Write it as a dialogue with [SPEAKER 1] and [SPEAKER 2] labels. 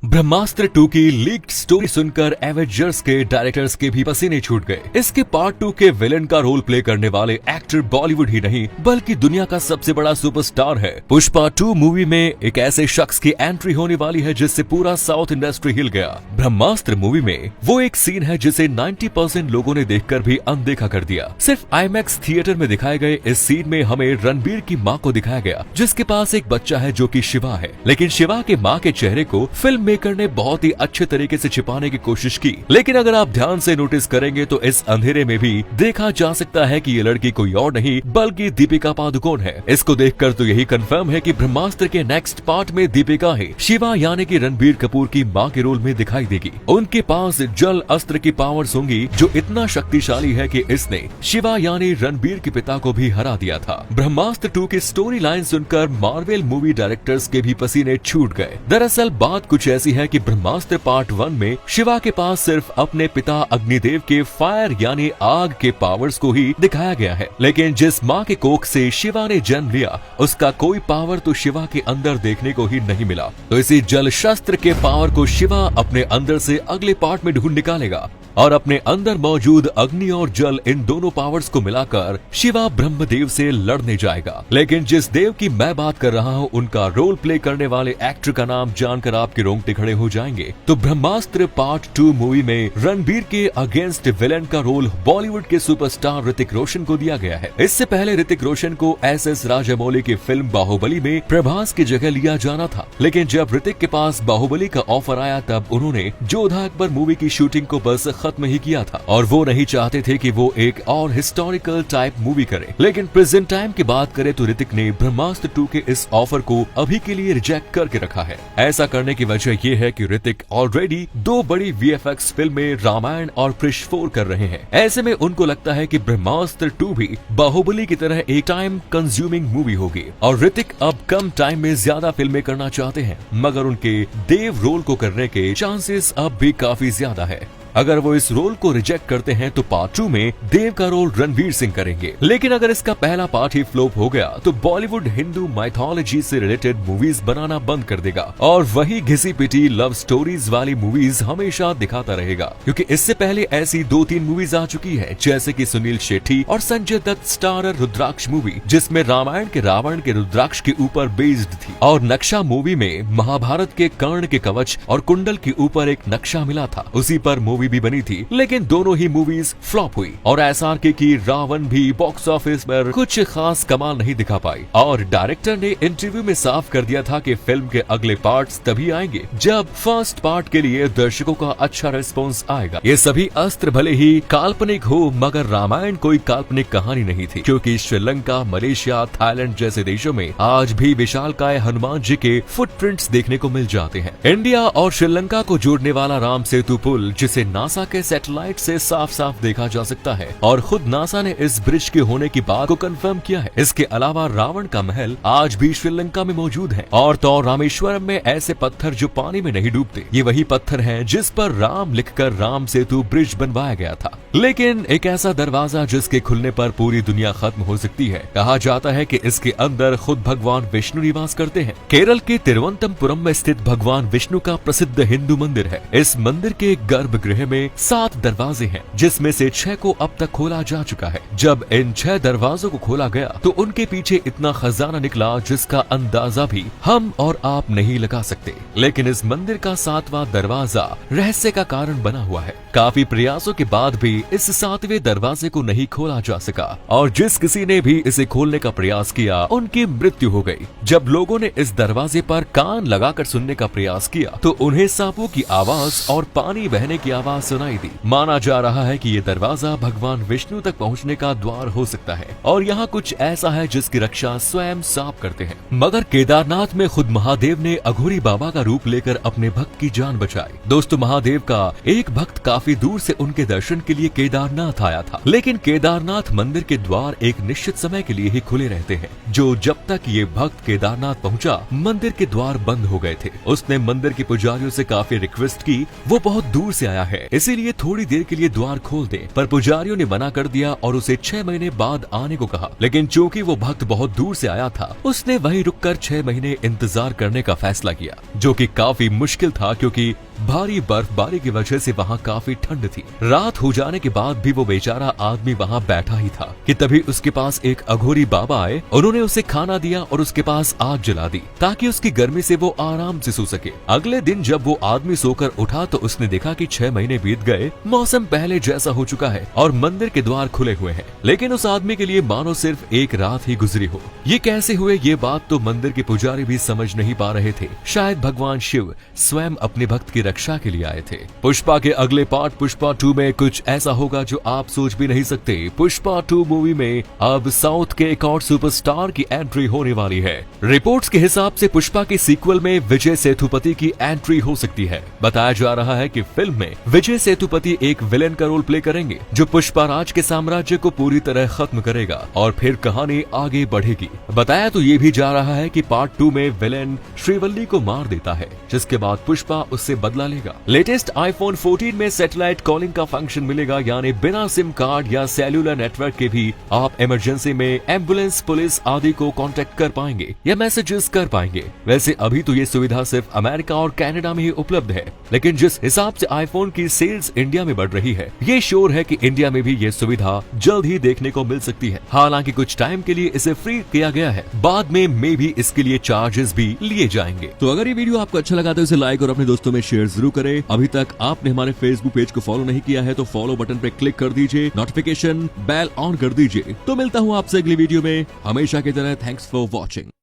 [SPEAKER 1] ब्रह्मास्त्र 2 की leaked story सुनकर Avengers के डायरेक्टर्स के भी पसीने छूट गए। इसके पार्ट 2 के विलेन का रोल प्ले करने वाले एक्टर बॉलीवुड ही नहीं बल्कि दुनिया का सबसे बड़ा सुपरस्टार है। पुष्पा 2 मूवी में एक ऐसे शख्स की एंट्री होने वाली है जिससे पूरा साउथ इंडस्ट्री हिल गया। ब्रह्मास्त्र मूवी में वो एक सीन है जिसे 90% लोगों ने देखकर भी अनदेखा कर दिया। सिर्फ आईमैक्स थिएटर में दिखाए गए इस सीन में हमें रणबीर की माँ को दिखाया गया जिसके पास एक बच्चा है जो कि शिवा है, लेकिन शिवा के माँ के चेहरे को फिल्म मेकर ने बहुत ही अच्छे तरीके से छिपाने की कोशिश की। लेकिन अगर आप ध्यान से नोटिस करेंगे तो इस अंधेरे में भी देखा जा सकता है कि ये लड़की कोई और नहीं बल्कि दीपिका पादुकोण है। इसको देखकर तो यही कंफर्म है कि ब्रह्मास्त्र के नेक्स्ट पार्ट में दीपिका ही शिवा यानी कि रणबीर कपूर की माँ के रोल में दिखाई देगी। उनके पास जल अस्त्र की पावर्स होंगी जो इतना शक्तिशाली है कि इसने शिवा यानी रणबीर के पिता को भी हरा दिया था। ब्रह्मास्त्र 2 की स्टोरी लाइन सुनकर मार्वल मूवी डायरेक्टर्स के भी पसीने छूट गए। दरअसल बात कुछ ऐसी है कि ब्रह्मास्त्र पार्ट 1 में शिवा के पास सिर्फ अपने पिता अग्निदेव के फायर यानी आग के पावर्स को ही दिखाया गया है, लेकिन जिस माँ के कोख से शिवा ने जन्म लिया उसका कोई पावर तो शिवा के अंदर देखने को ही नहीं मिला। तो इसी जल शस्त्र के पावर को शिवा अपने अंदर से अगले पार्ट में ढूंढ निकालेगा और अपने अंदर मौजूद अग्नि और जल इन दोनों पावर्स को मिलाकर शिवा ब्रह्मदेव से लड़ने जाएगा। लेकिन जिस देव की मैं बात कर रहा हूँ उनका रोल प्ले करने वाले एक्टर का नाम जानकर आपके रोंगटे खड़े हो जाएंगे। तो ब्रह्मास्त्र पार्ट 2 मूवी में रणबीर के अगेंस्ट विलेन का रोल बॉलीवुड के सुपरस्टार ऋतिक रोशन को दिया गया है। इससे पहले ऋतिक रोशन को एस राजामौली की फिल्म बाहुबली में प्रभास की जगह लिया जाना था, लेकिन जब ऋतिक के पास बाहुबली का ऑफर आया तब उन्होंने जोधा अकबर मूवी की शूटिंग को बस खत्म ही किया था और वो नहीं चाहते थे कि वो एक और हिस्टोरिकल टाइप मूवी करे। लेकिन प्रेजेंट टाइम की बात करें तो ऋतिक ने ब्रह्मास्त्र 2 के इस ऑफर को अभी के लिए रिजेक्ट करके रखा है। ऐसा करने की वजह ये है कि ऋतिक ऑलरेडी 2 बड़ी VFX फिल्में रामायण और कृष 4 कर रहे हैं। ऐसे में उनको लगता है कि ब्रह्मास्त्र 2 भी बाहुबली की तरह एक टाइम कंज्यूमिंग मूवी होगी और ऋतिक अब कम टाइम में ज्यादा फिल्में करना चाहते हैं, मगर उनके देव रोल को करने के चांसेस अब भी काफी ज्यादा है। अगर वो इस रोल को रिजेक्ट करते हैं तो पार्ट 2 में देव का रोल रणवीर सिंह करेंगे। लेकिन अगर इसका पहला पार्ट ही फ्लॉप हो गया तो बॉलीवुड हिंदू माइथोलॉजी से रिलेटेड मूवीज बनाना बंद कर देगा और वही घिसी पिटी लव स्टोरीज वाली मूवीज हमेशा दिखाता रहेगा, क्योंकि इससे पहले ऐसी 2-3 मूवीज आ चुकी है जैसे कि सुनील शेट्टी और संजय दत्त स्टारर रुद्राक्ष मूवी जिसमें रामायण के रावण के रुद्राक्ष के ऊपर बेस्ड थी, और नक्शा मूवी में महाभारत के कर्ण के कवच और कुंडल के ऊपर एक नक्शा मिला था, उसी पर मूवी भी बनी थी। लेकिन दोनों ही मूवीज फ्लॉप हुई और SRK की रावण भी बॉक्स ऑफिस पर कुछ खास कमाल नहीं दिखा पाई और डायरेक्टर ने इंटरव्यू में साफ कर दिया था कि फिल्म के अगले पार्ट्स तभी आएंगे जब फर्स्ट पार्ट के लिए दर्शकों का अच्छा रिस्पॉन्स आएगा। ये सभी अस्त्र भले ही काल्पनिक हो मगर रामायण कोई काल्पनिक कहानी नहीं थी, क्योंकि श्रीलंका, मलेशिया, थाईलैंड जैसे देशों में आज भी विशालकाय हनुमान जी के फुटप्रिंट्स देखने को मिल जाते हैं। इंडिया और श्रीलंका को जोड़ने वाला राम सेतु पुल जिसे नासा के सैटेलाइट से साफ साफ देखा जा सकता है और खुद नासा ने इस ब्रिज के होने की बात को कंफर्म किया है। इसके अलावा रावण का महल आज भी श्रीलंका में मौजूद है और तो रामेश्वरम में ऐसे पत्थर जो पानी में नहीं डूबते, ये वही पत्थर हैं जिस पर राम लिखकर राम सेतु ब्रिज बनवाया गया था। लेकिन एक ऐसा दरवाजा जिसके खुलने पर पूरी दुनिया खत्म हो सकती है। कहा जाता है कि इसके अंदर खुद भगवान विष्णु निवास करते हैं। केरल के तिरुवनंतपुरम में स्थित भगवान विष्णु का प्रसिद्ध हिंदू मंदिर है। इस मंदिर के गर्भगृह में 7 दरवाजे हैं जिसमें से 6 को अब तक खोला जा चुका है। जब इन 6 दरवाजों को खोला गया तो उनके पीछे इतना खजाना निकला जिसका अंदाजा भी हम और आप नहीं लगा सकते। लेकिन इस मंदिर का 7वां दरवाजा रहस्य का कारण बना हुआ है। काफी प्रयासों के बाद भी इस 7वें दरवाजे को नहीं खोला जा सका और जिस किसी ने भी इसे खोलने का प्रयास किया उनकी मृत्यु हो गई। जब लोगों ने इस दरवाजे पर कान लगाकर सुनने का प्रयास किया तो उन्हें सांपों की आवाज और पानी बहने की आवाज सुनाई दी। माना जा रहा है कि ये दरवाजा भगवान विष्णु तक पहुंचने का द्वार हो सकता है और यहाँ कुछ ऐसा है जिसकी रक्षा स्वयं सांप करते हैं। मगर केदारनाथ में खुद महादेव ने अघोरी बाबा का रूप लेकर अपने भक्त की जान बचाई। दोस्तों, महादेव का एक भक्त काफी दूर से उनके दर्शन के लिए केदारनाथ आया था, लेकिन केदारनाथ मंदिर के द्वार एक निश्चित समय के लिए ही खुले रहते हैं। जो जब तक ये भक्त केदारनाथ पहुंचा मंदिर के द्वार बंद हो गए थे। उसने मंदिर के पुजारियों से काफी रिक्वेस्ट की, वो बहुत दूर से आया है है, इसीलिए थोड़ी देर के लिए द्वार खोल दे। पर पुजारियों ने मना कर दिया और उसे 6 महीने बाद आने को कहा। लेकिन चूंकि वो भक्त बहुत दूर से आया था, उसने वहीं रुककर 6 महीने इंतजार करने का फैसला किया, जो कि काफी मुश्किल था क्योंकि भारी बर्फबारी की वजह से वहाँ काफी ठंड थी। रात हो जाने के बाद भी वो बेचारा आदमी वहाँ बैठा ही था कि तभी उसके पास एक अघोरी बाबा आए। उन्होंने उसे खाना दिया और उसके पास आग जला दी ताकि उसकी गर्मी से वो आराम से सो सके। अगले दिन जब वो आदमी सोकर उठा तो उसने देखा कि 6 महीने बीत गए, मौसम पहले जैसा हो चुका है और मंदिर के द्वार खुले हुए हैं। लेकिन उस आदमी के लिए मानो सिर्फ एक रात ही गुजरी हो। ये कैसे हुए, ये बात तो मंदिर के पुजारी भी समझ नहीं पा रहे थे। शायद भगवान शिव स्वयं अपने भक्त की रक्षा के लिए आए थे। पुष्पा के अगले पार्ट पुष्पा 2 में कुछ ऐसा होगा जो आप सोच भी नहीं सकते। पुष्पा 2 मूवी में अब साउथ के एक और सुपरस्टार की एंट्री होने वाली है। रिपोर्ट्स के हिसाब से पुष्पा के सीक्वल में विजय सेतुपति की एंट्री हो सकती है। बताया जा रहा है कि फिल्म में विजय सेतुपति एक विलेन का रोल प्ले करेंगे जो पुष्पा राज के साम्राज्य को पूरी तरह खत्म करेगा और फिर कहानी आगे बढ़ेगी। बताया तो ये भी जा रहा है कि पार्ट 2 में विलेन श्रीवल्ली को मार देता है, जिसके बाद पुष्पा उससे बदला लेगा। लेटेस्ट आईफोन 14 में सैटेलाइट कॉलिंग का फंक्शन मिलेगा, यानी बिना सिम कार्ड या सेल्यूलर नेटवर्क के भी आप इमरजेंसी में एम्बुलेंस, पुलिस आदि को कांटेक्ट कर पाएंगे या मैसेजेस कर पाएंगे। वैसे अभी तो ये सुविधा सिर्फ अमेरिका और कनाडा में ही उपलब्ध है, लेकिन जिस हिसाब से आईफोन की सेल्स इंडिया में बढ़ रही है, ये श्योर है कि इंडिया में भी ये सुविधा जल्द ही देखने को मिल सकती है। हालांकि कुछ टाइम के लिए इसे फ्री किया गया है, बाद में मे भी इसके लिए चार्जेस भी लिए जाएंगे।
[SPEAKER 2] तो अगर ये वीडियो आपको अच्छा लगा तो इसे लाइक और अपने दोस्तों में शेयर जरूर करें। अभी तक आपने हमारे फेसबुक पेज को फॉलो नहीं किया है तो फॉलो बटन पे क्लिक कर दीजिए, नोटिफिकेशन बेल ऑन कर दीजिए। तो मिलता हूँ आपसे अगली वीडियो में, हमेशा की तरह। Thanks for watching.